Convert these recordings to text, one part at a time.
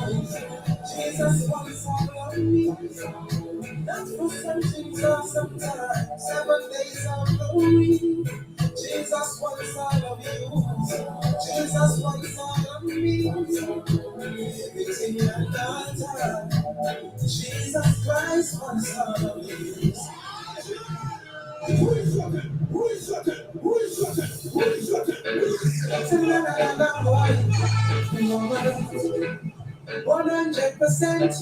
Jesus wants all of me. Not for some things or sometimes. 7 days of glory. Jesus wants all of you. Jesus wants all of me. Everything and all time. Jesus Christ wants all of you. Who is looking? Who is looking? Who is looking? Who is looking? 100%.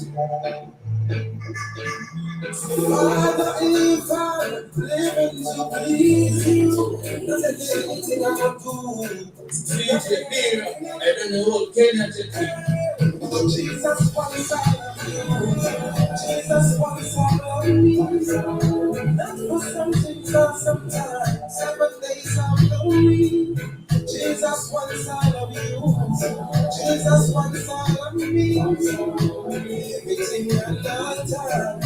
Father, if I'm living to please you, doesn't anything I can do. Please be here. I don't know what can I do. Jesus wants all of you. Jesus wants all of me. Not for some things or sometimes. 7 days of glory. Jesus wants all of you. Jesus wants all of me. Everything and all time.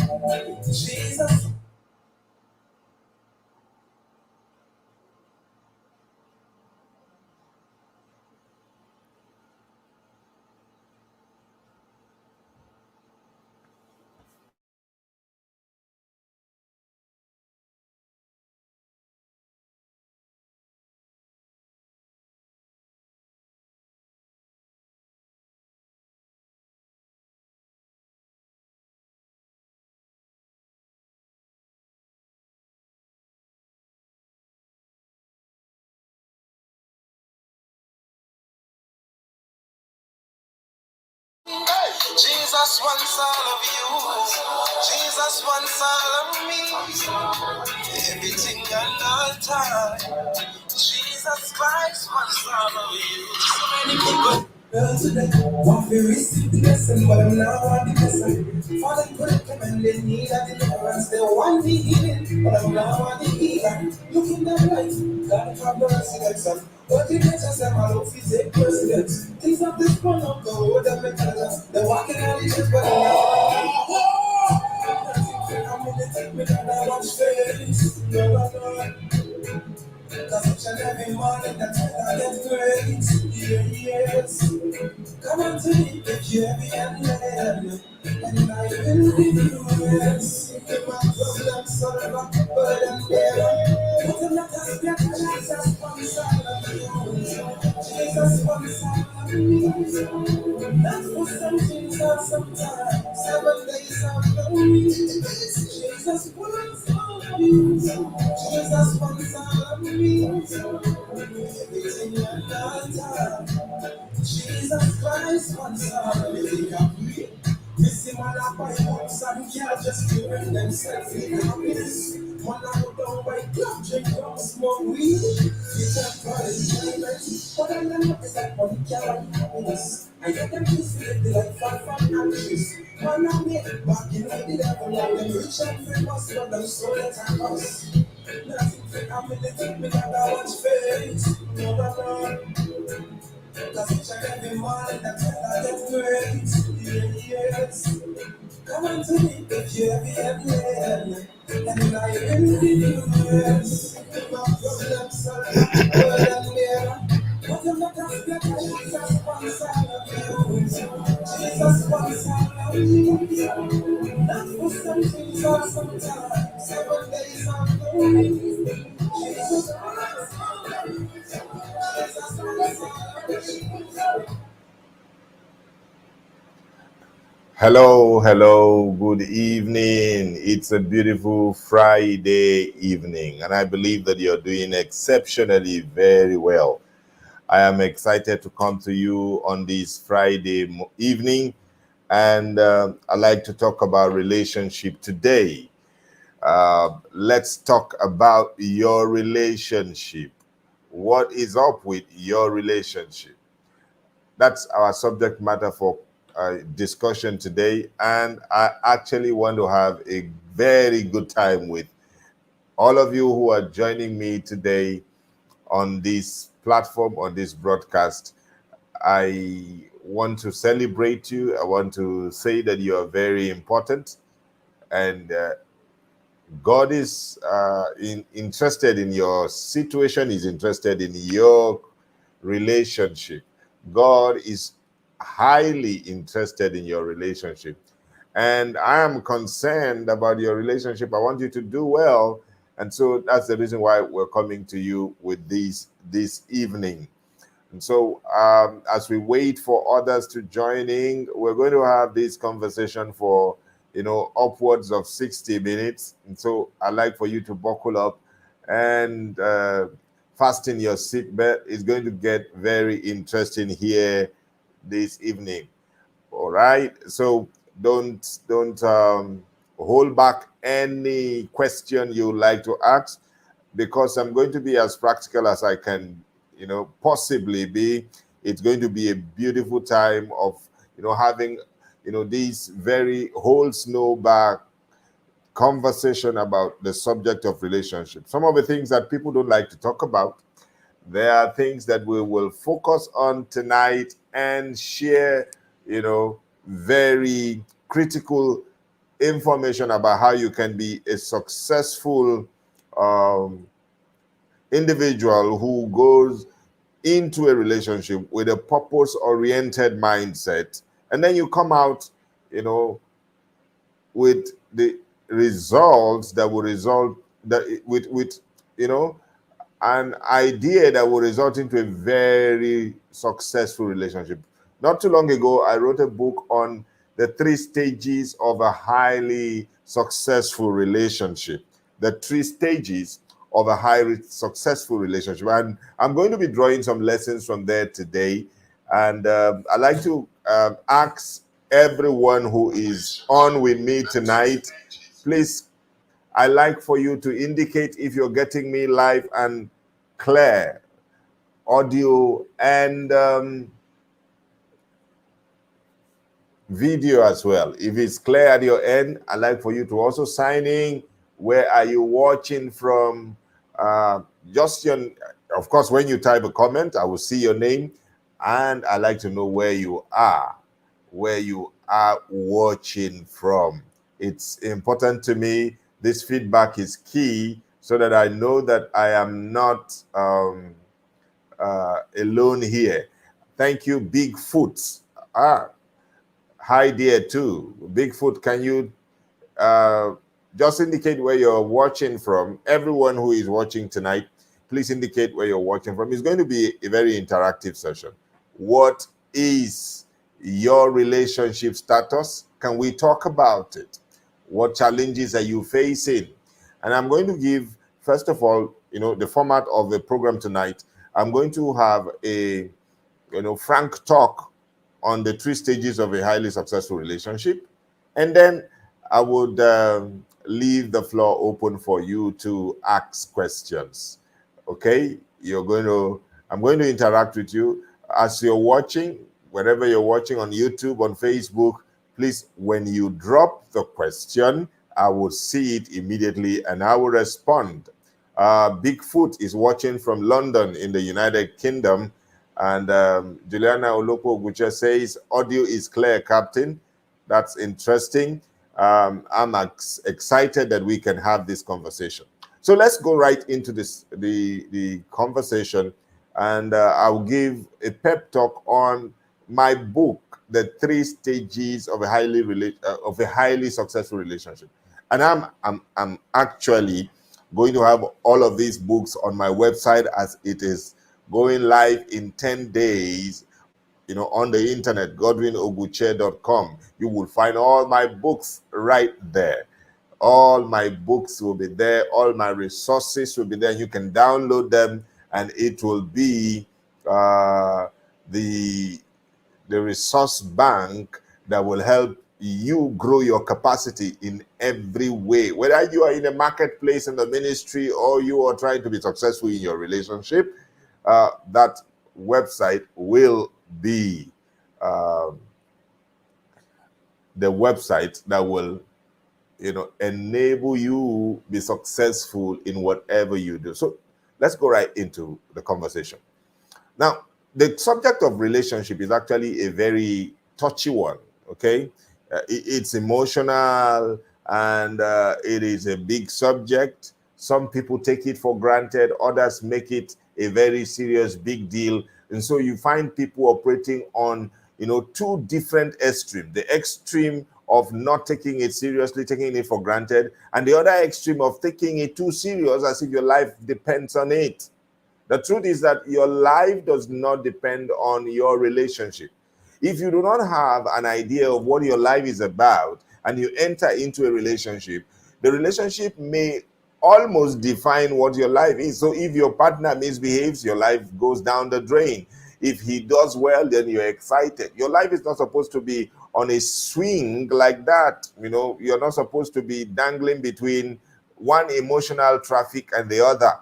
Jesus. Jesus wants all of you. Jesus wants all of me. Everything and all time. Jesus Christ wants all of you. So many people. Well, today, want to receive the blessing, but I'm now on the blessing. Father, put a command, they need a deliverance. They want the healing, but I'm now on the healer. Looking them right, gotta have no residence. But the nature them all of his take precedence. Things of this one of the road and intelligence. They're walking on the church, but I'm now I'm in the take me down, I watch face. No. Cause each and every morning that's when I get great. Yes. Come on to me, if you heavy and heavy. And I will give you rest. If my problems solve my burden bearer. But I'm not a spirit, Jesus wants all of you. Jesus wants all of me. Not for some things or sometimes. 7 days of glory. Jesus wants all of you. Jesus wants all of me. Everything and all time. Jesus Christ wants all of me. Missing my life by books and can't just feeling themselves in happiness. Man, I go down by club, drink rum, smoke weed. It's a enjoyment, but I know it's like money can't buy happiness. I get them to sleep, they like far from anxious. Man, I make it back in the devil, now them rich and famous, but them so let us. Nothing fit, I'm in the thing, me got that much faith. No. Cause each and every morning that's when I get great. Yes. Come on to me if you heavy and and I will give you rest. My problems solve my burden bearer. But I'm not a spirit, Jesus wants all of you. Jesus wants all of you. Not for some things or sometimes. 7 days of glory. Jesus wants all of you. Jesus wants all of you. Hello, good evening. It's a beautiful Friday evening, and I believe that you're doing exceptionally very well. I am excited to come to you on this Friday evening, and I'd like to talk about relationship today. Let's talk about your relationship. What is up with your relationship? That's our subject matter for discussion today, and I actually want to have a very good time with all of you who are joining me today on this platform, on this broadcast. I want to celebrate you. I want to say that you are very important, and God is interested in your situation, is interested in your relationship. God is highly interested in your relationship. And I am concerned about your relationship. I want you to do well. And so that's the reason why we're coming to you with this evening. And so, as we wait for others to join in, we're going to have this conversation for, upwards of 60 minutes. And so, I'd like for you to buckle up and fasten your seatbelt. It's going to get very interesting here this evening. All right. So, don't hold back any question you would like to ask, because I'm going to be as practical as I can, possibly be. It's going to be a beautiful time of, having, these very whole snowball conversation about the subject of relationship. Some of the things that people don't like to talk about, there are things that we will focus on tonight and share, very critical information about how you can be a successful um, individual who goes into a relationship with a purpose-oriented mindset, and then you come out, with the results that will result that with an idea that will result into a very successful relationship. Not too long ago, I wrote a book on the 3 stages of a highly successful relationship. The 3 stages of a highly successful relationship. And I'm going to be drawing some lessons from there today. And I'd like to ask everyone who is on with me tonight, please, I like for you to indicate if you're getting me live and clear, audio and video as well. If it's clear at your end, I'd like for you to also sign in. Where are you watching from? Just your, of course, when you type a comment, I will see your name, and I'd like to know where you are watching from. It's important to me. This feedback is key so that I know that I am not alone here. Thank you, Bigfoot. Hi there too. Bigfoot, can you just indicate where you're watching from? Everyone who is watching tonight, please indicate where you're watching from. It's going to be a very interactive session. What is your relationship status? Can we talk about it? What challenges are you facing? And I'm going to give, first of all, the format of the program tonight. I'm going to have a, frank talk on the 3 stages of a highly successful relationship. And then I would leave the floor open for you to ask questions. Okay? I'm going to interact with you as you're watching, wherever you're watching, on YouTube, on Facebook. Please, when you drop the question, I will see it immediately and I will respond. Bigfoot is watching from London in the United Kingdom. And Juliana Olopo Gucha says, audio is clear, Captain. That's interesting. I'm excited that we can have this conversation. So let's go right into the conversation, and I'll give a pep talk on my book, The 3 Stages of a highly successful relationship. And I'm actually going to have all of these books on my website, as it is going live in 10 days, on the internet, godwinoguche.com. You will find all my books right there. All my books will be there. All my resources will be there. You can download them, and it will be the resource bank that will help you grow your capacity in every way. Whether you are in a marketplace, in the ministry, or you are trying to be successful in your relationship, that website will be the website that will, enable you be successful in whatever you do. So let's go right into the conversation. Now, the subject of relationship is actually a very touchy one, okay? It's emotional, and it is a big subject. Some people take it for granted, others make it a very serious, big deal. And so you find people operating on, two different extremes. The extreme of not taking it seriously, taking it for granted, and the other extreme of taking it too serious as if your life depends on it. The truth is that your life does not depend on your relationship. If you do not have an idea of what your life is about and you enter into a relationship, the relationship may almost define what your life is. So if your partner misbehaves, your life goes down the drain. If he does well, then you're excited. Your life is not supposed to be on a swing like that. You're not supposed to be dangling between one emotional traffic and the other.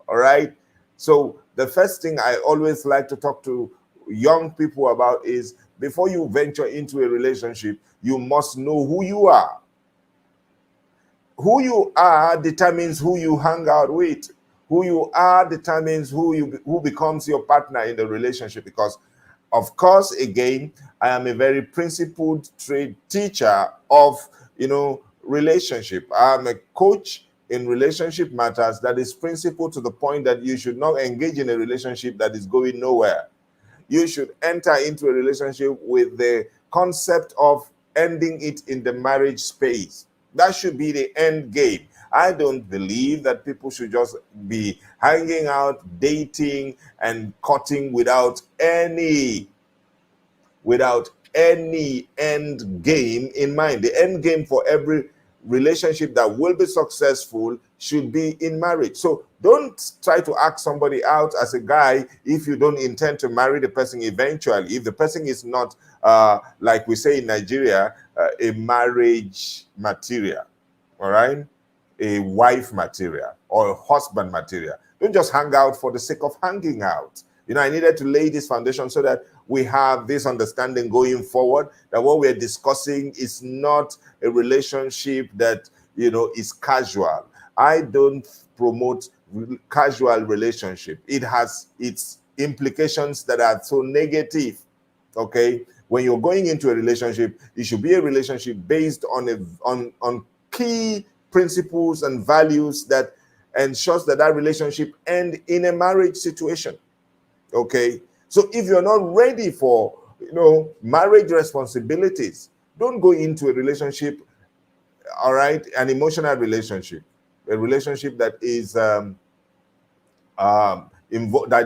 All right? So the first thing I always like to talk to young people about is, before you venture into a relationship, you must know who you are. Who you are determines who you hang out with. Who you are determines who becomes your partner in the relationship. Because, of course, again, I am a very principled teacher of, relationship. I'm a coach in relationship matters that is principled to the point that you should not engage in a relationship that is going nowhere. You should enter into a relationship with the concept of ending it in the marriage space. That should be the end game. I don't believe that people should just be hanging out, dating, and courting without any end game in mind. The end game for every relationship that will be successful should be in marriage. So don't try to ask somebody out as a guy if you don't intend to marry the person eventually. If the person is not, like we say in Nigeria, a marriage material, all right? A wife material or a husband material. Don't just hang out for the sake of hanging out. I needed to lay this foundation so that we have this understanding going forward, that what we're discussing is not a relationship that, is casual. I don't promote casual relationship. It has its implications that are so negative, okay? When you're going into a relationship, it should be a relationship based on key principles and values that ensures that relationship end in a marriage situation. Okay, so if you're not ready for marriage responsibilities, don't go into a relationship, all right, an emotional relationship, a relationship that is that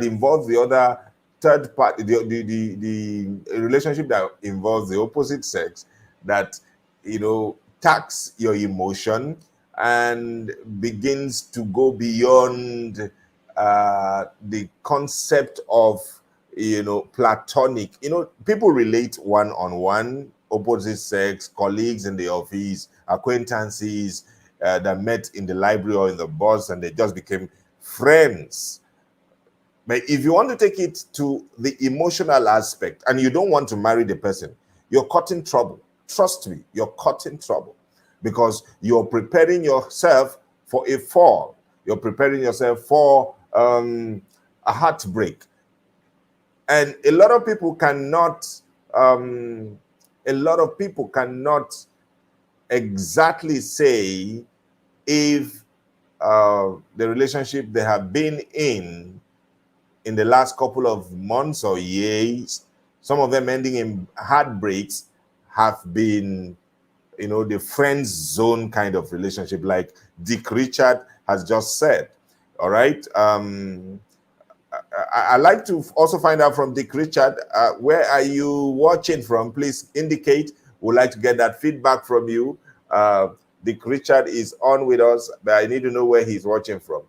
involves the other third party, the relationship that involves the opposite sex, that tax your emotion and begins to go beyond the concept of platonic. People relate one-on-one, opposite sex, colleagues in the office, acquaintances that met in the library or in the bus, and they just became friends. But if you want to take it to the emotional aspect and you don't want to marry the person, you're caught in trouble. Trust me, you're caught in trouble, because you're preparing yourself for a fall. You're preparing yourself for a heartbreak. And a lot of people cannot exactly say if the relationship they have been in the last couple of months or years, some of them ending in heartbreaks, have been the friend zone kind of relationship, like Dick Richard has just said. All right. I like to also find out from Dick Richard, where are you watching from? Please indicate. We'd like to get that feedback from you. Dick Richard is on with us, but I need to know where he's watching from.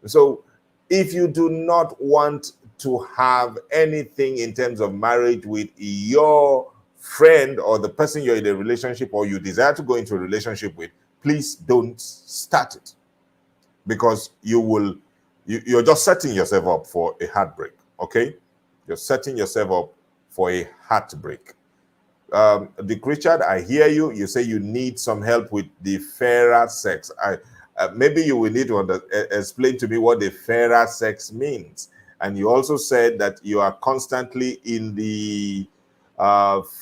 So if you do not want to have anything in terms of marriage with your friend or the person you're in a relationship or you desire to go into a relationship with, please don't start it, because you're just setting yourself up for a heartbreak. Okay, you're setting yourself up for a heartbreak. Dick Richard, I hear you. You say you need some help with the fairer sex. Maybe you will need to explain to me what the fairer sex means. And you also said that you are constantly in the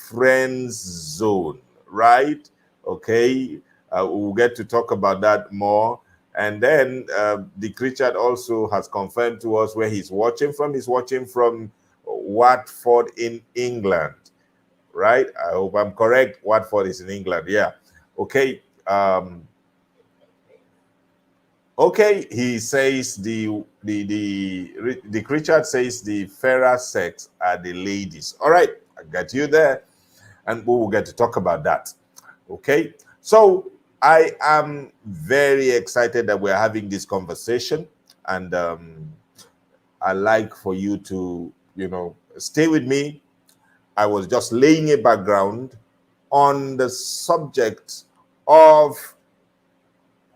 friends zone, right? Okay, we'll get to talk about that more. And then Dick Richard also has confirmed to us where he's watching from. He's watching from Watford in England. right? I hope I'm correct. Watford is in England. Yeah. Okay. Okay, he says the Richard says the fairer sex are the ladies. All right, I got you there, and we will get to talk about that. Okay, so I am very excited that we're having this conversation, and I like for you to stay with me. I was just laying a background on the subject of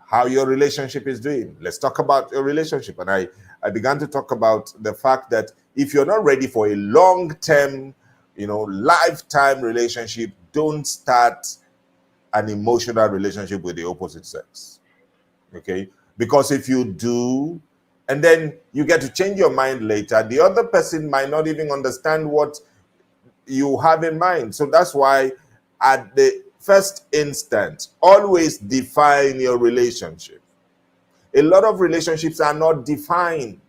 how your relationship is doing. Let's talk about your relationship. And I began to talk about the fact that if you're not ready for a long-term, lifetime relationship, don't start an emotional relationship with the opposite sex. Okay? Because if you do, and then you get to change your mind later, the other person might not even understand what you have in mind. So that's why at the first instance, always define your relationship. A lot of relationships are not defined.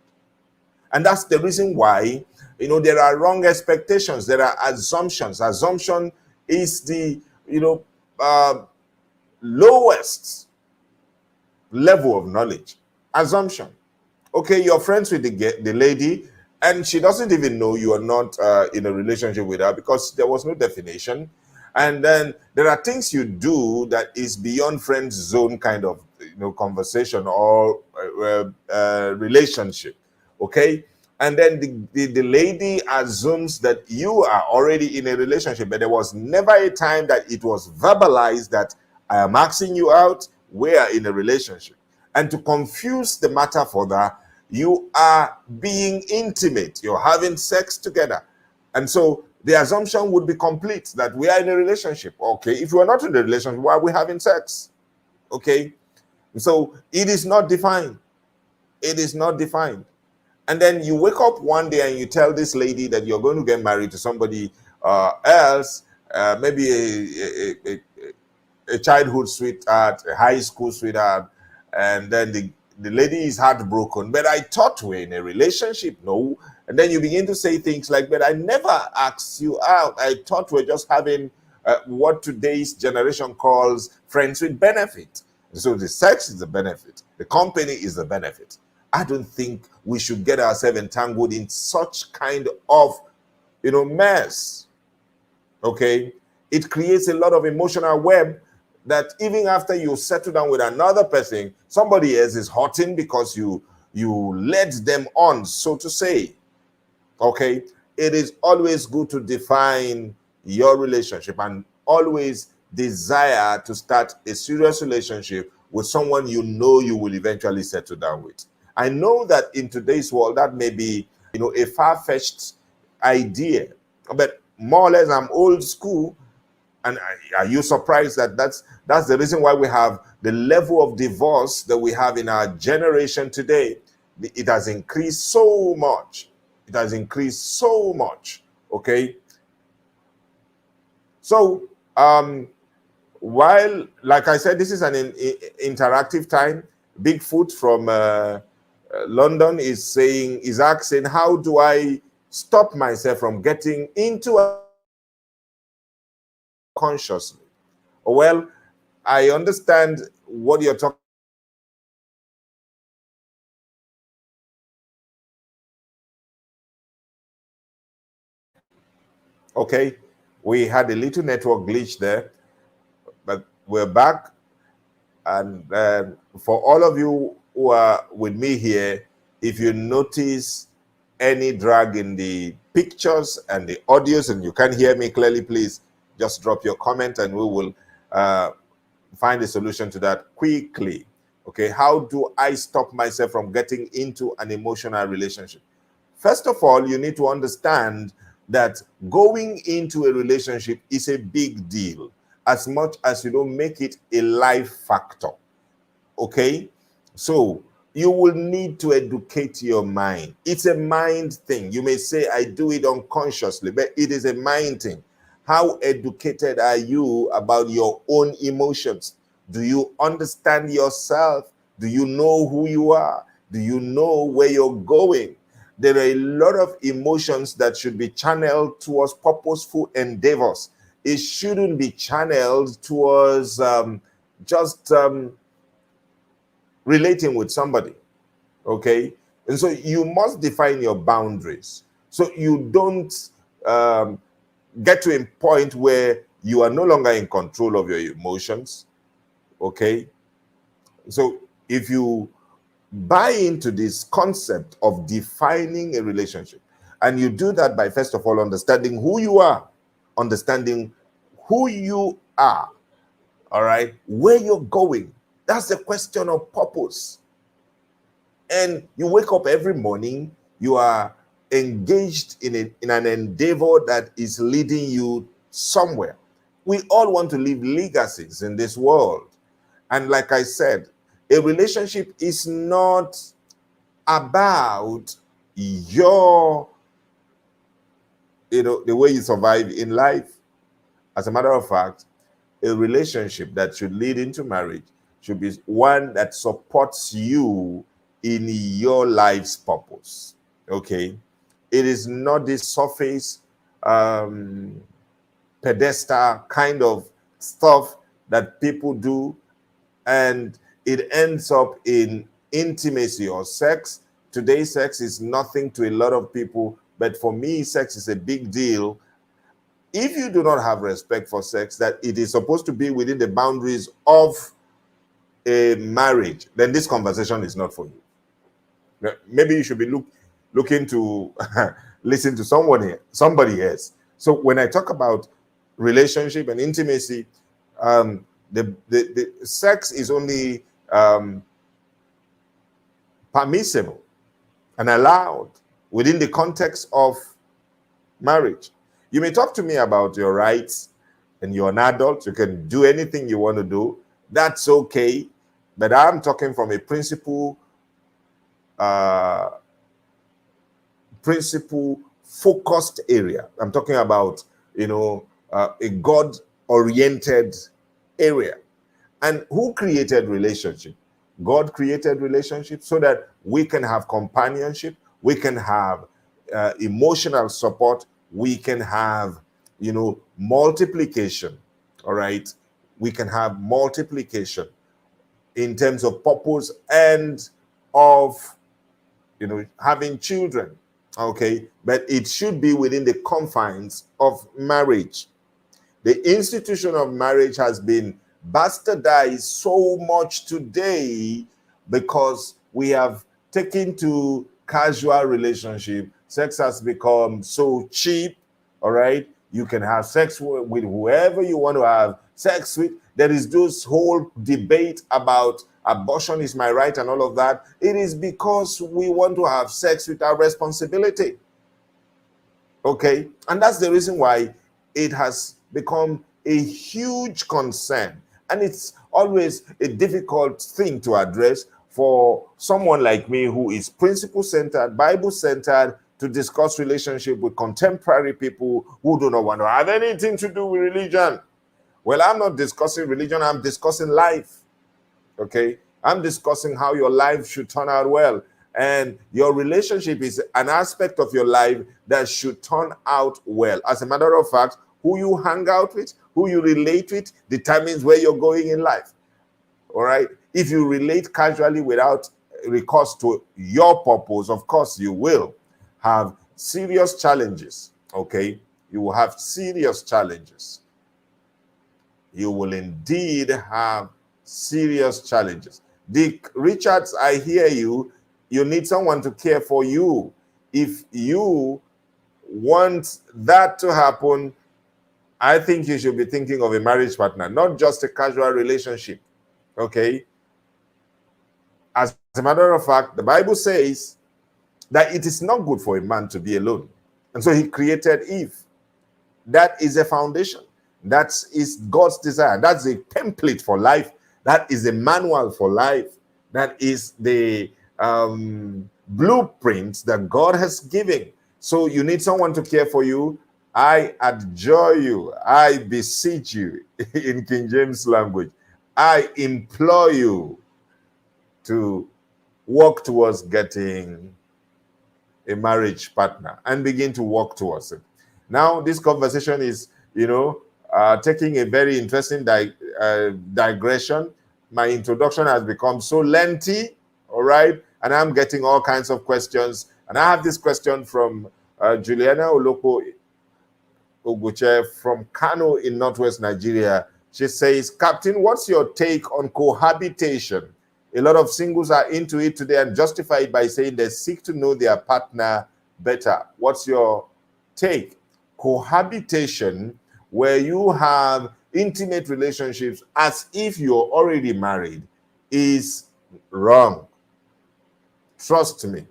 And that's the reason why, there are wrong expectations. There are assumptions. Assumption is the, lowest level of knowledge. Assumption. Okay, you're friends with the lady, and she doesn't even know you are not in a relationship with her because there was no definition. And then there are things you do that is beyond friend zone kind of conversation or relationship. Okay, and then the lady assumes that you are already in a relationship, but there was never a time that it was verbalized that I am asking you out, we are in a relationship. And to confuse the matter further, you are being intimate, you're having sex together. And so the assumption would be complete that we are in a relationship. Okay, if we are not in a relationship, why are we having sex? Okay, so it is not defined. It is not defined. And then you wake up one day and you tell this lady that you're going to get married to somebody else, maybe a childhood sweetheart, a high school sweetheart, and then the lady is heartbroken. But I thought we're in a relationship. No. And then you begin to say things like, but I never asked you out. I thought we're just having what today's generation calls friends with benefit. So the sex is the benefit. The company is the benefit. I don't think we should get ourselves entangled in such kind of, mess. Okay? It creates a lot of emotional web that even after you settle down with another person, somebody else is hurting because you led them on, so to say. Okay? It is always good to define your relationship and always desire to start a serious relationship with someone you will eventually settle down with. I know that in today's world, that may be, a far-fetched idea, but more or less I'm old school. And are you surprised that that's the reason why we have the level of divorce that we have in our generation today? It has increased so much. It has increased so much. Okay. So while, like I said, this is an interactive time. Bigfoot from London is asking, how do I stop myself from getting into consciously? Well, I understand what you're talking. Okay, we had a little network glitch there, but we're back. And for all of you who are with me here, if you notice any drag in the pictures and the audios and you can't hear me clearly, please just drop your comment and we will find a solution to that quickly. Okay, how do I stop myself from getting into an emotional relationship? First of all, you need to understand that going into a relationship is a big deal, as much as you don't make it a life factor. Okay, so you will need to educate your mind. It's a mind thing. You may say, I do it unconsciously, but it is a mind thing. How educated are you about your own emotions? Do you understand yourself? Do you know who you are? Do you know where you're going? There are a lot of emotions that should be channeled towards purposeful endeavors. it shouldn't be channeled towards just relating with somebody. Okay, and so you must define your boundaries so you don't get to a point where you are no longer in control of your emotions. Okay, so if you buy into this concept of defining a relationship, and you do that by first of all understanding who you are, all right, where you're going. That's the question of purpose. And you wake up every morning, you are engaged in an endeavor that is leading you somewhere. We all want to leave legacies in this world. And like I said, a relationship is not about your, the way you survive in life. As a matter of fact, a relationship that should lead into marriage should be one that supports you in your life's purpose. Okay, it is not this surface pedestal kind of stuff that people do, and it ends up in intimacy or sex. Today, sex is nothing to a lot of people, but for me, sex is a big deal. If you do not have respect for sex, that it is supposed to be within the boundaries of a marriage, then this conversation is not for you. Maybe you should be looking to listen to somebody else. So when I talk about relationship and intimacy, the sex is only permissible and allowed within the context of marriage. You may talk to me about your rights, and you're an adult, you can do anything you want to do. That's okay. But I'm talking from a principle focused area. I'm talking about, a God-oriented area. And who created relationship? God created relationship so that we can have companionship, we can have emotional support, we can have, multiplication. All right, we can have multiplication in terms of purpose and of, having children. Okay, but it should be within the confines of marriage. The institution of marriage has been bastardized so much today because we have taken to casual relationship. Sex has become so cheap. All right, you can have sex with whoever you want to have sex with. There is this whole debate about abortion is my right and all of that. It is because we want to have sex without responsibility. Okay, and that's the reason why it has become a huge concern, and it's always a difficult thing to address for someone like me who is principle-centered, Bible-centered, to discuss relationship with contemporary people who do not want to have anything to do with religion. Well, I'm not discussing religion, I'm discussing life. Okay, I'm discussing how your life should turn out well. And your relationship is an aspect of your life that should turn out well. As a matter of fact, who you hang out with, who you relate with, determines where you're going in life. All right? If you relate casually without recourse to your purpose, of course, you will have serious challenges. Okay? You will have serious challenges. You will indeed have serious challenges. Dick Richards, I hear you. You need someone to care for you. If you want that to happen, I think you should be thinking of a marriage partner, not just a casual relationship. Okay? As a matter of fact, the Bible says that it is not good for a man to be alone. And so he created Eve. That is a foundation. That is God's desire. That's a template for life. That is a manual for life. That is the blueprint that God has given. So you need someone to care for you. I adjure you. I beseech you in King James language. I implore you to work towards getting a marriage partner and begin to work towards it. Now, this conversation is, taking a very interesting digression. My introduction has become so lengthy, all right? And I'm getting all kinds of questions. And I have this question from Juliana Oloko Oguche from Kano in Northwest Nigeria. She says, Captain, what's your take on cohabitation? A lot of singles are into it today and justify it by saying they seek to know their partner better. What's your take? Cohabitation, where you have intimate relationships as if you're already married, is wrong. Trust me.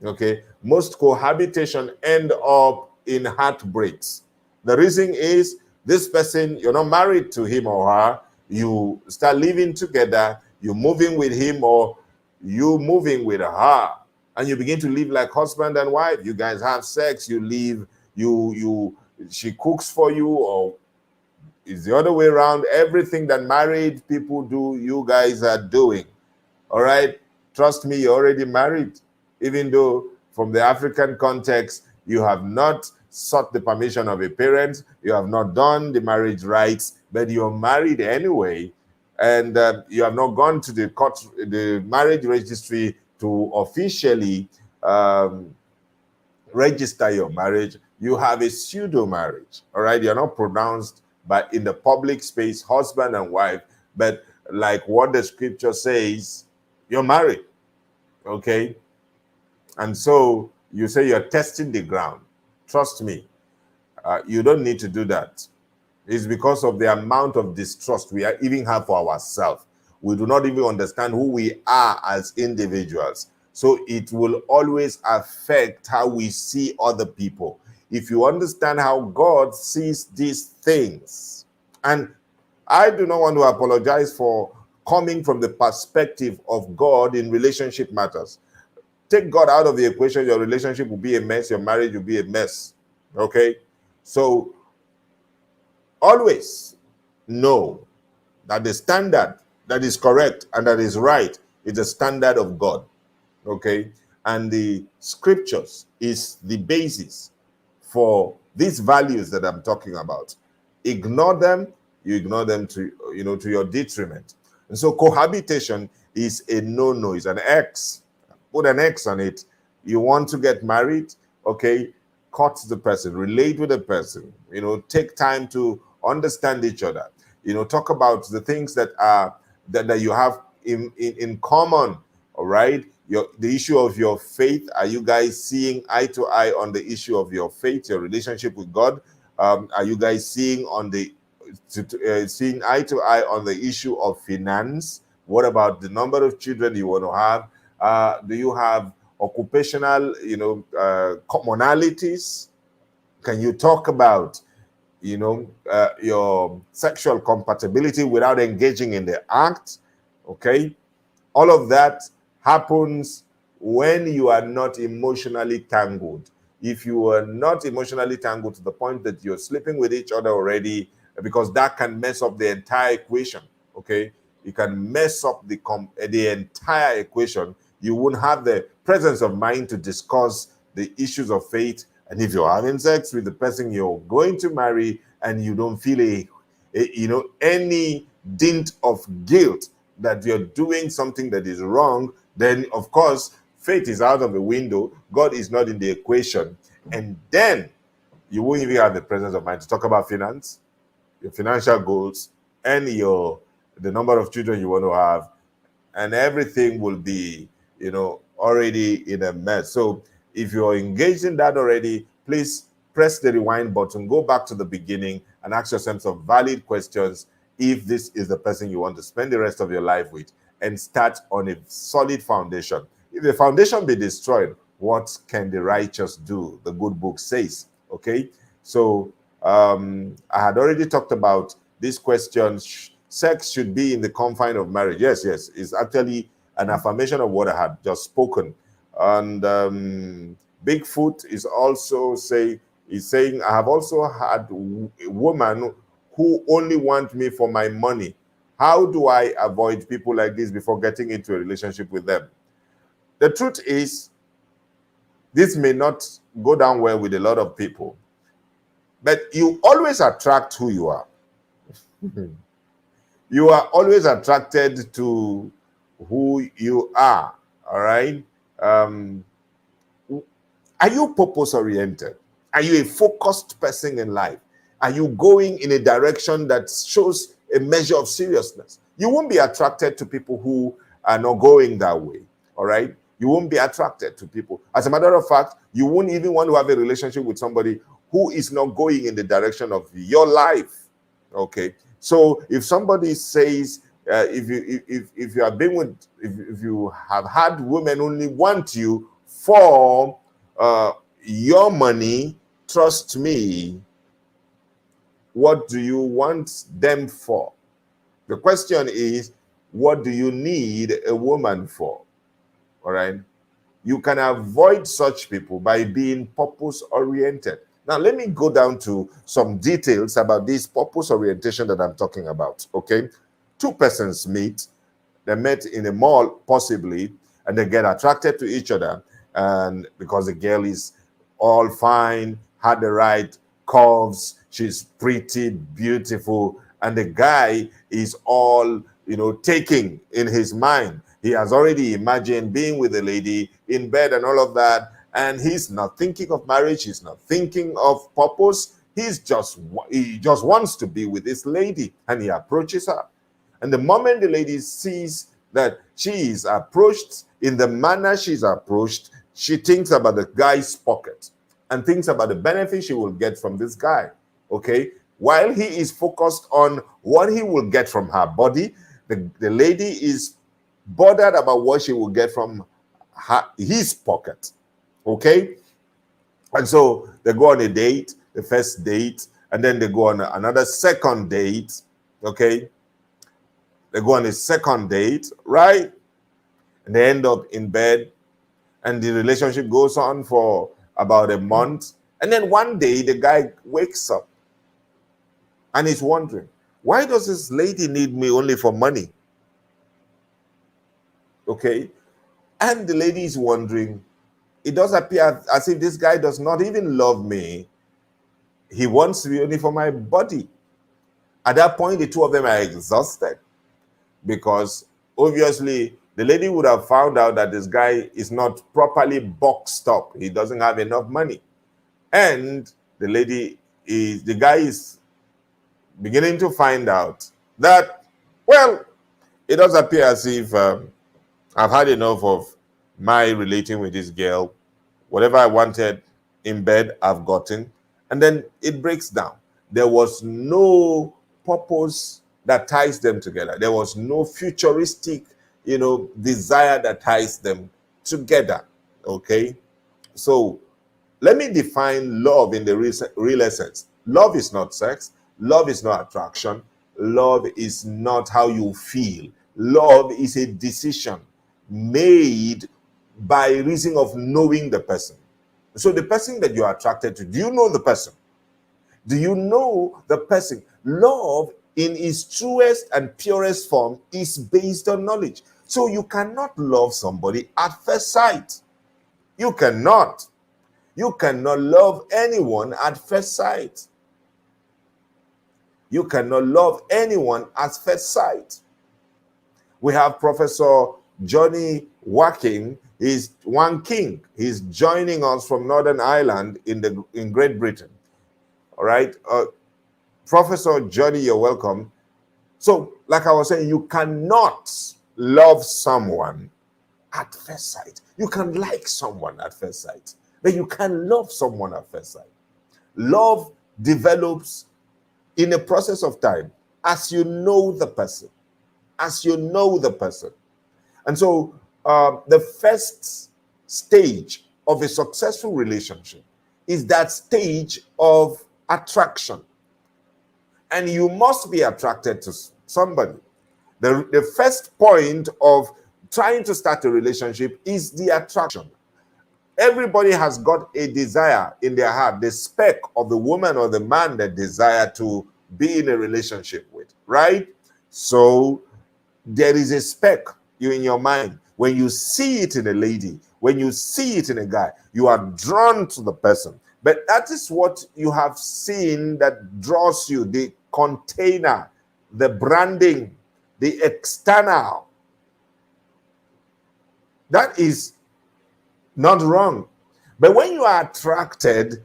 Okay? Most cohabitation end up in heartbreaks. The reason is this person, you're not married to him or her. You start living together, you're moving with him or you moving with her, and you begin to live like husband and wife. You guys have sex, you live, she cooks for you, or it's the other way around. Everything that married people do, you guys are doing. All right? Trust me, you're already married. Even though from the African context, you have not sought the permission of a parent, you have not done the marriage rites, but you're married anyway, and you have not gone to the court, the marriage registry to officially register your marriage. You have a pseudo marriage, all right? You're not pronounced, but in the public space, husband and wife, but like what the scripture says, you're married, okay? And so you say you're testing the ground. Trust me, you don't need to do that. It's because of the amount of distrust we even have for ourselves. We do not even understand who we are as individuals. So it will always affect how we see other people. If you understand how God sees these things, and I do not want to apologize for coming from the perspective of God in relationship matters. Take God out of the equation, your relationship will be a mess, your marriage will be a mess, okay? So always know that the standard that is correct and that is right is the standard of God, okay? And the scriptures is the basis for these values that I'm talking about. Ignore them, you ignore them to your detriment. And so cohabitation is a no-no, it's an X. Put an X on it. You want to get married, okay? Court the person, relate with the person, take time to understand each other, talk about the things that are that you have in common, all right? The issue of your faith. Are you guys seeing eye to eye on the issue of your faith, your relationship with God? Are you guys seeing seeing eye to eye on the issue of finance? What about the number of children you want to have? Do you have occupational, commonalities? Can you talk about, your sexual compatibility without engaging in the act? Okay. All of that happens when you are not emotionally tangled. If you are not emotionally tangled to the point that you're sleeping with each other already, because that can mess up the entire equation, okay? It can mess up the entire equation. You won't have the presence of mind to discuss the issues of faith. And if you're having sex with the person you're going to marry and you don't feel any dint of guilt that you're doing something that is wrong, then of course faith is out of the window. God is not in the equation. And then you won't even have the presence of mind to talk about finance, your financial goals, and the number of children you want to have, and everything will be already in a mess. So if you're engaged in that already, please press the rewind button, go back to the beginning and ask yourself some valid questions if this is the person you want to spend the rest of your life with, and start on a solid foundation. If the foundation be destroyed, what can the righteous do? The good book says, okay? So I had already talked about this question. Sex should be in the confine of marriage. Yes, it's actually an affirmation of what I had just spoken. And Bigfoot is also saying, I have also had a woman who only want me for my money. How do I avoid people like this before getting into a relationship with them? The truth is, this may not go down well with a lot of people, but you always attract who you are. You are always attracted to who you are. All right. Are you purpose oriented? Are you a focused person in life? Are you going in a direction that shows a measure of seriousness? You won't be attracted to people who are not going that way. All right. You won't be attracted to people. As a matter of fact, you won't even want to have a relationship with somebody who is not going in the direction of your life. Okay. So if somebody says, if you have been with, if you have had women only want you for your money, trust me, what do you want them for? The question is, what do you need a woman for? All right. You can avoid such people by being purpose oriented. Now, let me go down to some details about this purpose orientation that I'm talking about. Okay. Two persons meet, they met in a mall, possibly, and they get attracted to each other. And because the girl is all fine, had the right curves, she's pretty, beautiful, and the guy is all, taking in his mind. He has already imagined being with a lady in bed and all of that, and he's not thinking of marriage, he's not thinking of purpose. He just wants to be with this lady, and he approaches her. And the moment the lady sees that she is approached in the manner she's approached, she thinks about the guy's pocket and thinks about the benefit she will get from this guy. Okay? While he is focused on what he will get from her body, the lady is bothered about what she will get from his pocket. Okay? And so they go on a date, the first date, and then they go on another second date. Okay? They go on a second date, right? And they end up in bed, and the relationship goes on for about a month. And then one day, the guy wakes up and he's wondering, why does this lady need me only for money? Okay? And the lady is wondering, it does appear as if this guy does not even love me. He wants me only for my body. At that point, the two of them are exhausted, because obviously the lady would have found out that this guy is not properly boxed up. He doesn't have enough money. And the guy is beginning to find out that, well, it does appear as if I've had enough of my relating with this girl. Whatever I wanted in bed, I've gotten. And then it breaks down. There was no purpose that ties them together. There was no futuristic, desire that ties them together. Okay? So let me define love in the real essence. Love is not sex. Love is not attraction. Love is not how you feel. Love is a decision made by reason of knowing the person. So the person that you're attracted to, do you know the person? Do you know the person? Love in its truest and purest form is based on knowledge. So you cannot love somebody at first sight. You cannot. You cannot love anyone at first sight. You cannot love anyone at first sight. We have Professor Johnny Waking. He's one king. He's joining us from Northern Ireland in Great Britain. All right. Professor Johnny, you're welcome. So, like I was saying, you cannot love someone at first sight. You can like someone at first sight, but you can love someone at first sight. Love develops in a process of time as you know the person. As you know the person. And so, the first stage of a successful relationship is that stage of attraction. And you must be attracted to somebody. The first point of trying to start a relationship is the attraction. Everybody has got a desire in their heart, the speck of the woman or the man that desire to be in a relationship with, right? So there is a speck in your mind. When you see it in a lady, when you see it in a guy, you are drawn to the person. But that is what you have seen that draws you, the container the branding, the external. That is not wrong. But when you are attracted,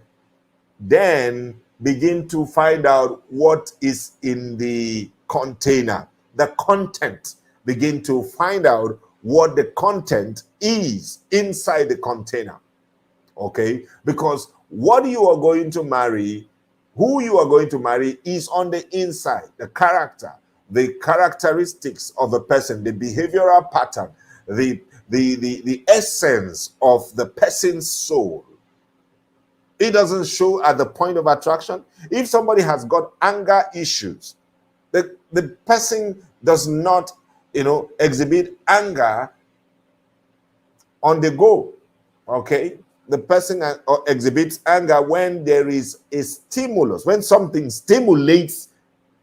then begin to find out what is in the container, the content. Begin to find out what the content is inside the container. Okay? Because what you are going to marry, who you are going to marry is on the inside, the character, the characteristics of a person, the behavioral pattern, the essence of the person's soul. It doesn't show at the point of attraction. If somebody has got anger issues, the person does not, exhibit anger on the go. Okay? The person exhibits anger when there is a stimulus, when something stimulates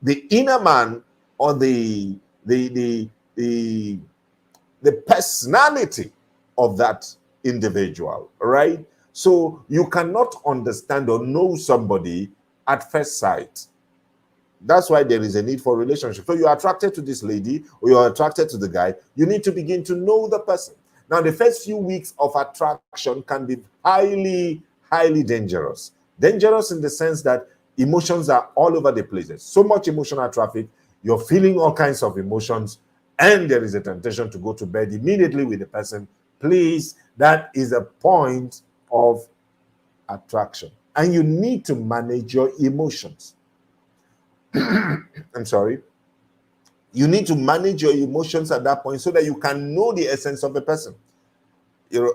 the inner man or the personality of that individual, right? So you cannot understand or know somebody at first sight. That's why there is a need for relationship. So you're attracted to this lady or you're attracted to the guy, you need to begin to know the person. Now, the first few weeks of attraction can be highly, highly dangerous. Dangerous in the sense that emotions are all over the place. There's so much emotional traffic, you're feeling all kinds of emotions, and there is a temptation to go to bed immediately with the person. Please, that is a point of attraction. And you need to manage your emotions. I'm sorry. You need to manage your emotions at that point so that you can know the essence of a person. Do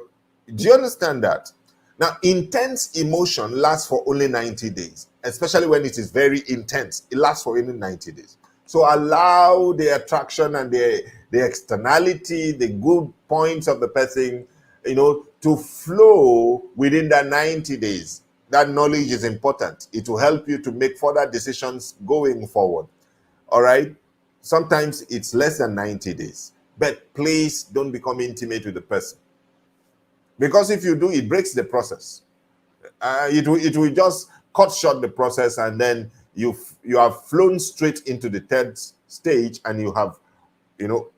you understand that? Now, intense emotion lasts for only 90 days, especially when it is very intense. It lasts for only 90 days. So allow the attraction and the externality, the good points of the person, to flow within that 90 days. That knowledge is important. It will help you to make further decisions going forward. All right? Sometimes it's less than 90 days. But please don't become intimate with the person. Because if you do, it breaks the process. It will just cut short the process, and then you have flown straight into the third stage, and you have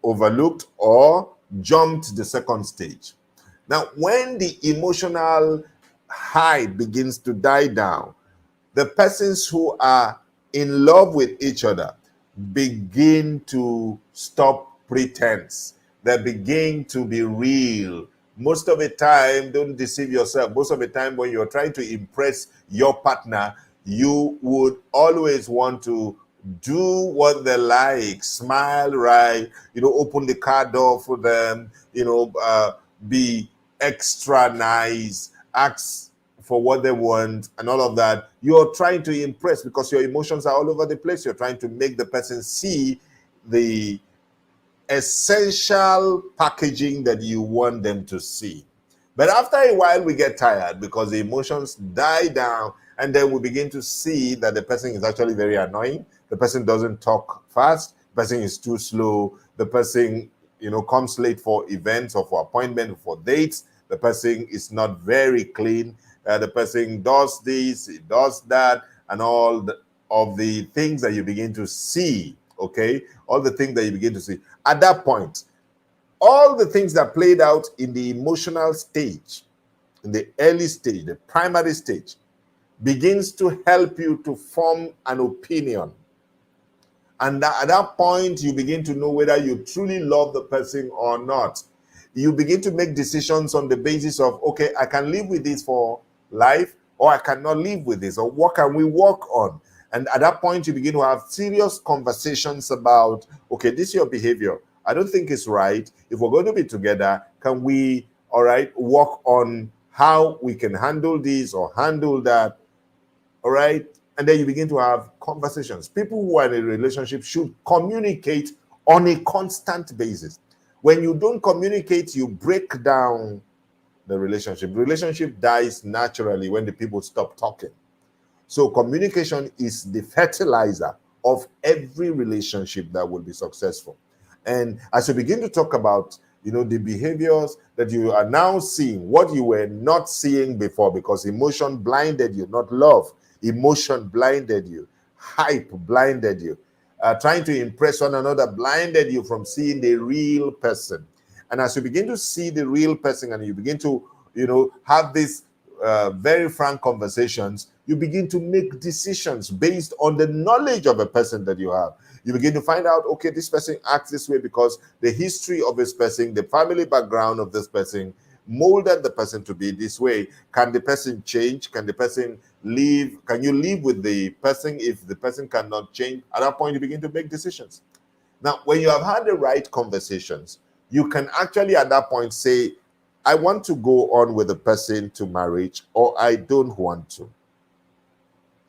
overlooked or jumped the second stage. Now, when the emotional high begins to die down, the persons who are in love with each other begin to stop pretense. They begin to be real. Most of the time, don't deceive yourself. Most of the time, when you're trying to impress your partner, you would always want to do what they like, smile right, open the car door for them, be extra nice, ask for what they want and all of that. You're trying to impress because your emotions are all over the place. You're trying to make the person see the essential packaging that you want them to see. But after a while, we get tired because the emotions die down, and then we begin to see that the person is actually very annoying. The person doesn't talk fast. The person is too slow. The person, comes late for events or for appointments, for dates. The person is not very clean. The person does this, it does that, and all of the things that you begin to see, okay? All the things that you begin to see. At that point, all the things that played out in the emotional stage, in the early stage, the primary stage, begins to help you to form an opinion. And at that point, you begin to know whether you truly love the person or not. You begin to make decisions on the basis of, okay, I can live with this for life, or I cannot live with this, or what can we work on? And at that point, you begin to have serious conversations about, okay, this is your behavior. I don't think it's right. If we're going to be together, can we, work on how we can handle this or handle that? All right? And then you begin to have conversations. People who are in a relationship should communicate on a constant basis. When you don't communicate, you break down the relationship. The relationship dies naturally when the people stop talking. So communication is the fertilizer of every relationship that will be successful. And as you begin to talk about, the behaviors that you are now seeing, what you were not seeing before, because emotion blinded you, not love. Emotion blinded you. Hype blinded you. trying to impress one another blinded you from seeing the real person. And as you begin to see the real person and you begin to, have these very frank conversations, you begin to make decisions based on the knowledge of a person that you have. You begin to find out, okay, this person acts this way because the history of this person, the family background of this person molded the person to be this way. Can the person change? Can the person live? Can you live with the person if the person cannot change? At that point, you begin to make decisions. Now, when you have had the right conversations, you can actually at that point say, I want to go on with the person to marriage, or I don't want to.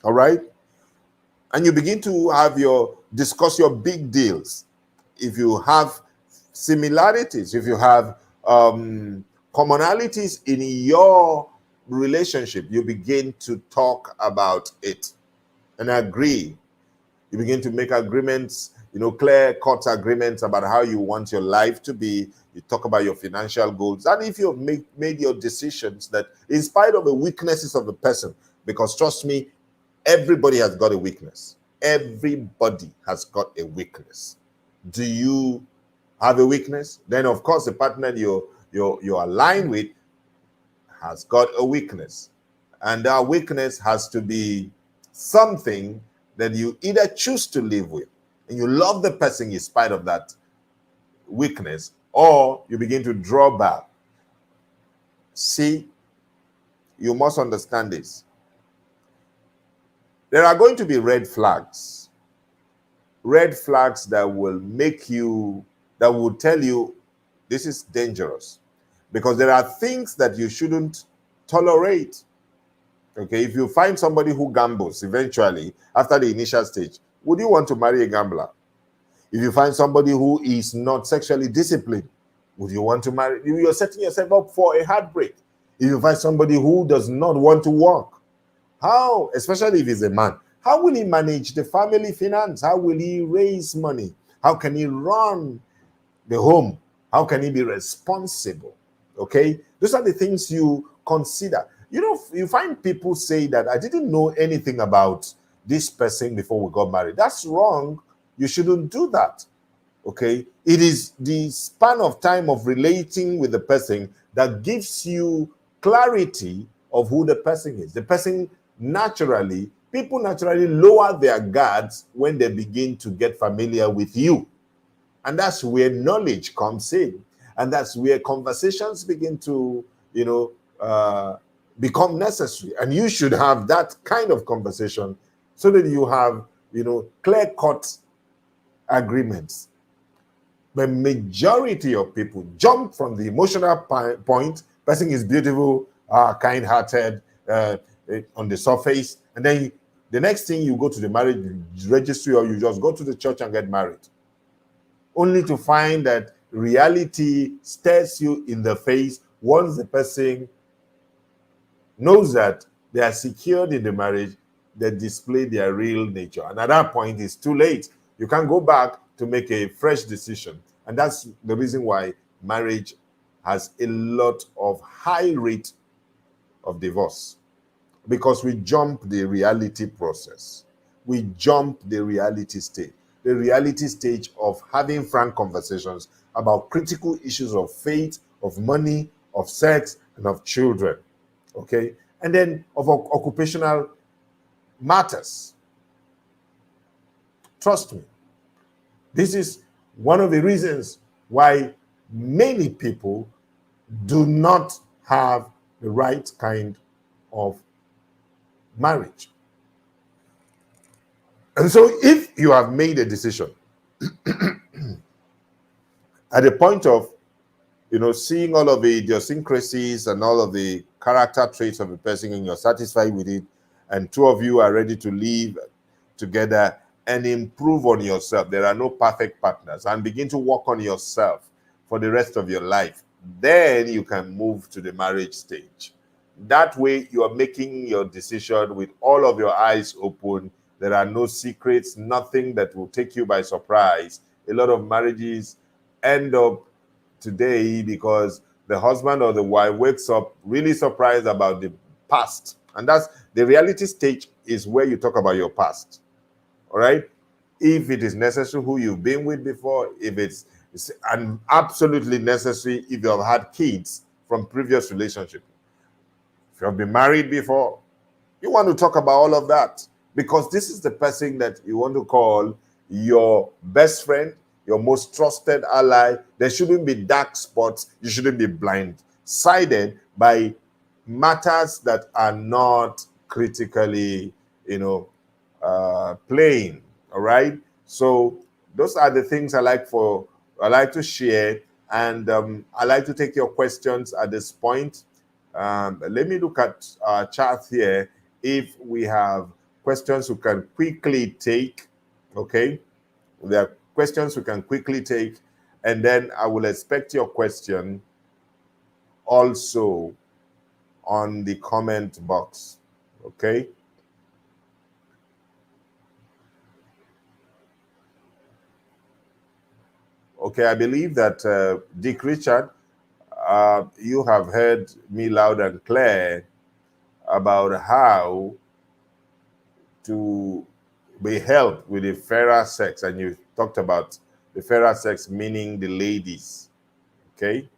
All right? And you begin to discuss your big deals. If you have similarities, if you have commonalities in your relationship, you begin to talk about it and agree. You begin to make agreements, clear-cut agreements about how you want your life to be. You talk about your financial goals. And if you've made your decisions that in spite of the weaknesses of the person, because trust me, everybody has got a weakness. Everybody has got a weakness. Do you have a weakness? Then, of course, the partner you're aligned with has got a weakness. And that weakness has to be something that you either choose to live with and you love the person in spite of that weakness, or you begin to draw back. See, you must understand this. There are going to be red flags that will that will tell you this is dangerous, because there are things that you shouldn't tolerate. Okay, if you find somebody who gambles eventually after the initial stage, would you want to marry a gambler? If you find somebody who is not sexually disciplined, would you want to marry? You're setting yourself up for a heartbreak. If you find somebody who does not want to work, how, especially if he's a man, how will he manage the family finance? How will he raise money? How can he run the home? How can he be responsible? Okay, those are the things you consider. You find people say that I didn't know anything about this person before we got married. That's wrong. You shouldn't do that. Okay, it is the span of time of relating with the person that gives you clarity of who the person is. The person people naturally lower their guards when they begin to get familiar with you. And that's where knowledge comes in. And that's where conversations begin to, become necessary. And you should have that kind of conversation so that you have, clear-cut agreements. The majority of people jump from the emotional point. Person is beautiful, kind-hearted, on the surface, and then the next thing you go to the marriage registry, or you just go to the church and get married, only to find that reality stares you in the face once the person knows that they are secured in the marriage. They display their real nature, and at that point it's too late. You can't go back to make a fresh decision. And that's the reason why marriage has a lot of high rate of divorce, because we jump the reality process. We jump the reality stage of having frank conversations about critical issues of faith, of money, of sex, and of children. Okay, and then of occupational matters. Trust me, this is one of the reasons why many people do not have the right kind of marriage. And so if you have made a decision at the point of seeing all of the idiosyncrasies and all of the character traits of a person, and you're satisfied with it, and two of you are ready to live together and improve on yourself. There are no perfect partners, and begin to work on yourself for the rest of your life. Then you can move to the marriage stage. That way you are making your decision with all of your eyes open. There are no secrets, nothing that will take you by surprise. A lot of marriages end up today because the husband or the wife wakes up really surprised about the past. And that's the reality stage, is where you talk about your past. All right? if it is necessary, who you've been with before, if it's and absolutely necessary if you have had kids from previous relationship. If you have been married before, you want to talk about all of that, because this is the person that you want to call your best friend, your most trusted ally. There shouldn't be dark spots. You shouldn't be blindsided by matters that are not critically, playing. All right. So those are the things I like to share, and I like to take your questions at this point. Let me look at our chat here. If we have questions we can quickly take, okay? There are questions we can quickly take, and then I will expect your question also on the comment box, okay? Okay, I believe that Dick Richard, you have heard me loud and clear about how to be helped with the fairer sex, and you talked about the fairer sex meaning the ladies, okay? You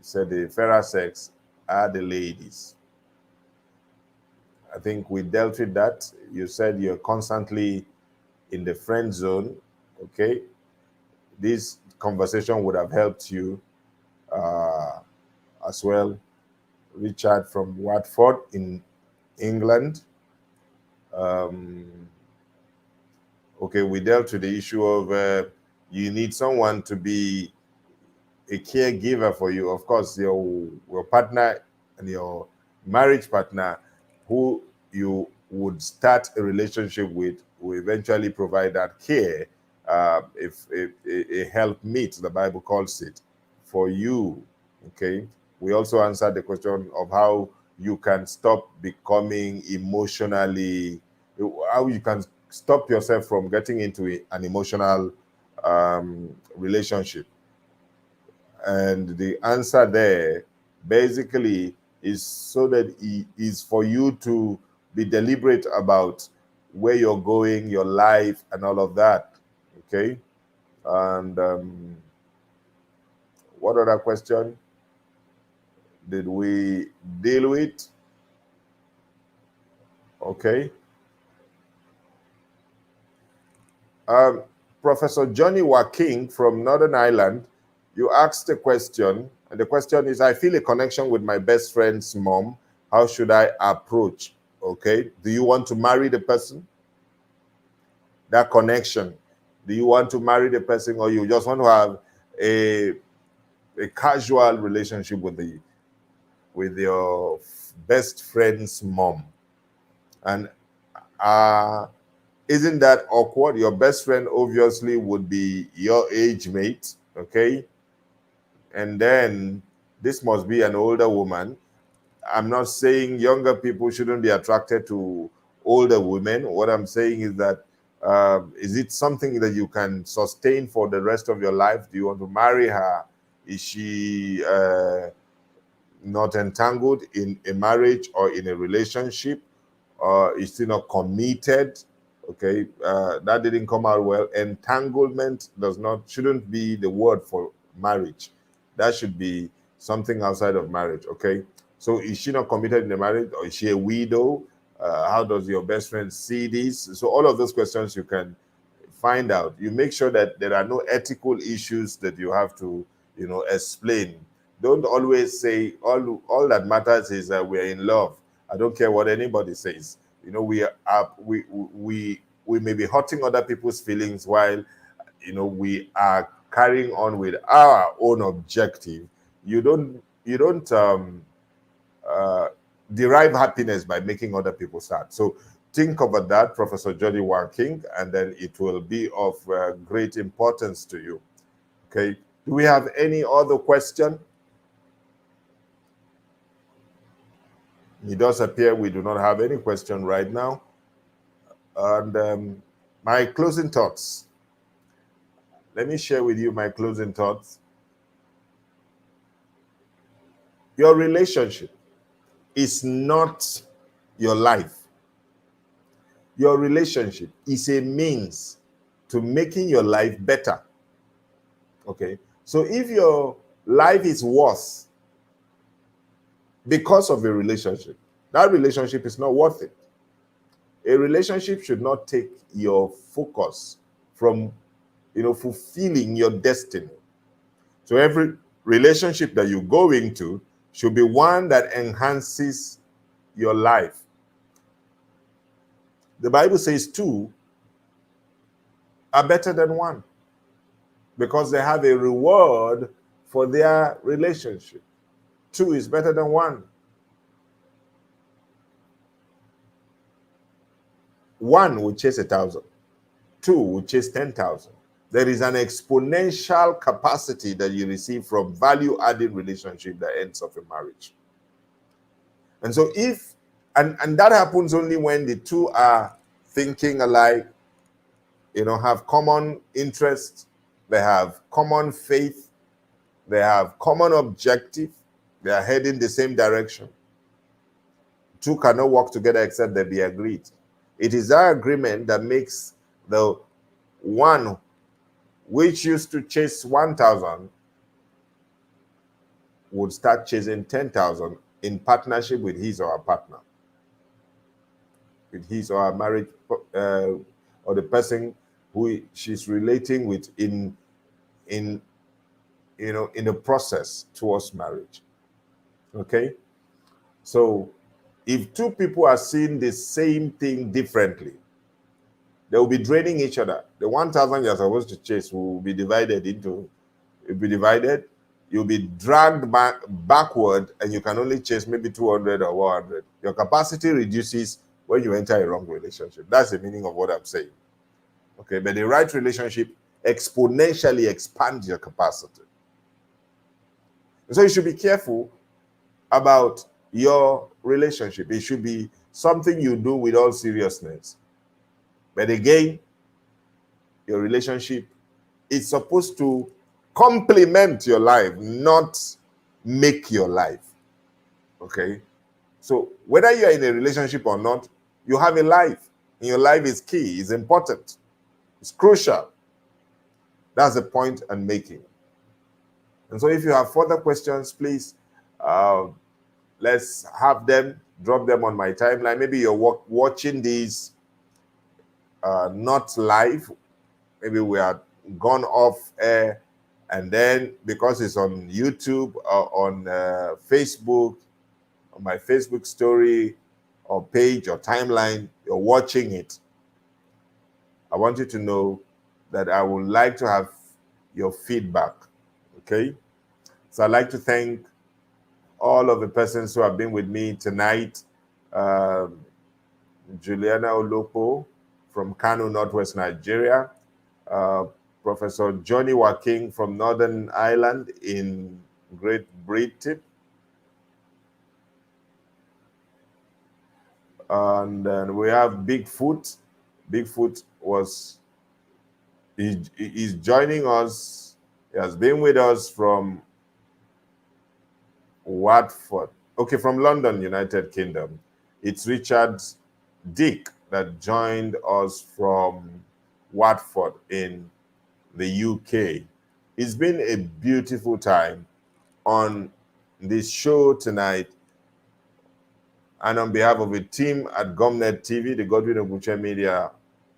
said the fairer sex are the ladies. I think we dealt with that. You said you're constantly in the friend zone, okay? This conversation would have helped you as well. Richard from Watford in England. Okay, we dealt with the issue of you need someone to be a caregiver for you. Of course, your partner and your marriage partner who you would start a relationship with will eventually provide that care, if a help meet, the Bible calls it, for you. Okay. We also answered the question of how you can stop becoming emotionally, how you can stop yourself from getting into an emotional relationship. And the answer there basically is so that it is for you to be deliberate about where you're going, your life, and all of that. Okay. And what other question did we deal with? Okay. Professor Johnny Waking from Northern Ireland, you asked a question, and the question is, I feel a connection with my best friend's mom. How should I approach? Okay. Do you want to marry the person? That connection. Do you want to marry the person, or you just want to have a casual relationship with your best friend's mom? And isn't that awkward? Your best friend obviously would be your age mate, okay? And then this must be an older woman. I'm not saying younger people shouldn't be attracted to older women. What I'm saying is that is it something that you can sustain for the rest of your life? Do you want to marry her? Is she not entangled in a marriage or in a relationship? Is she not committed? Okay, that didn't come out well. Entanglement shouldn't be the word for marriage. That should be something outside of marriage. Okay, so is she not committed in the marriage, or is she a widow? How does your best friend see this? So all of those questions you can find out. You make sure that there are no ethical issues that you have to, explain. Don't always say all that matters is that we're in love. I don't care what anybody says. We may be hurting other people's feelings while we are carrying on with our own objective. You don't derive happiness by making other people sad. So think about that, Professor Johnny Warking, and then it will be of great importance to you. Okay. Do we have any other question? It does appear we do not have any question right now. And my closing thoughts. Let me share with you my closing thoughts. Your relationship is not your life. Your relationship is a means to making your life better. Okay? So if your life is worse because of a relationship, that relationship is not worth it. A relationship should not take your focus from, fulfilling your destiny. So every relationship that you go into should be one that enhances your life. The Bible says two are better than one because they have a reward for their relationship. Two is better than one. One will chase 1,000. Two will chase 10,000. There is an exponential capacity that you receive from value-adding relationship that ends up in marriage. And so and that happens only when the two are thinking alike, have common interests, they have common faith, they have common objective, they are heading the same direction. Two cannot work together except they be agreed. It is that agreement that makes the one which used to chase 1,000 would start chasing 10,000 in partnership with his or her partner, with his or her marriage, or the person who she's relating with in the process towards marriage. Okay? So if two people are seeing the same thing differently, they will be draining each other. The 1,000 you're supposed to chase will be divided. You'll be dragged backward, and you can only chase maybe 200 or 100. Your capacity reduces when you enter a wrong relationship. That's the meaning of what I'm saying. Okay, but the right relationship exponentially expands your capacity. So you should be careful about your relationship. It should be something you do with all seriousness. But again, your relationship is supposed to complement your life, not make your life. Okay? So whether you're in a relationship or not, you have a life. And your life is key, it's important, it's crucial. That's the point I'm making. And so if you have further questions, please, let's have them, drop them on my timeline. Maybe you're watching these not live. Maybe we are gone off air, and then because it's on YouTube or on Facebook, on my Facebook story or page or timeline, you're watching it. I want you to know that I would like to have your feedback, okay? So I'd like to thank all of the persons who have been with me tonight. Juliana Olopo from Kano, Northwest Nigeria. Professor Johnny Waking from Northern Ireland in Great Britain. And then we have Bigfoot. Bigfoot is joining us. He has been with us from Watford. Okay, from London, United Kingdom. It's Richard Dick that joined us from Watford in the UK. It's been a beautiful time on this show tonight. And on behalf of the team at Gomnet TV, the Godwin Ogunche Media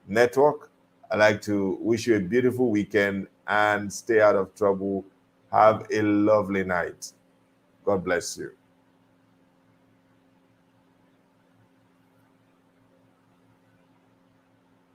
Network, I'd like to wish you a beautiful weekend and stay out of trouble. Have a lovely night. God bless you.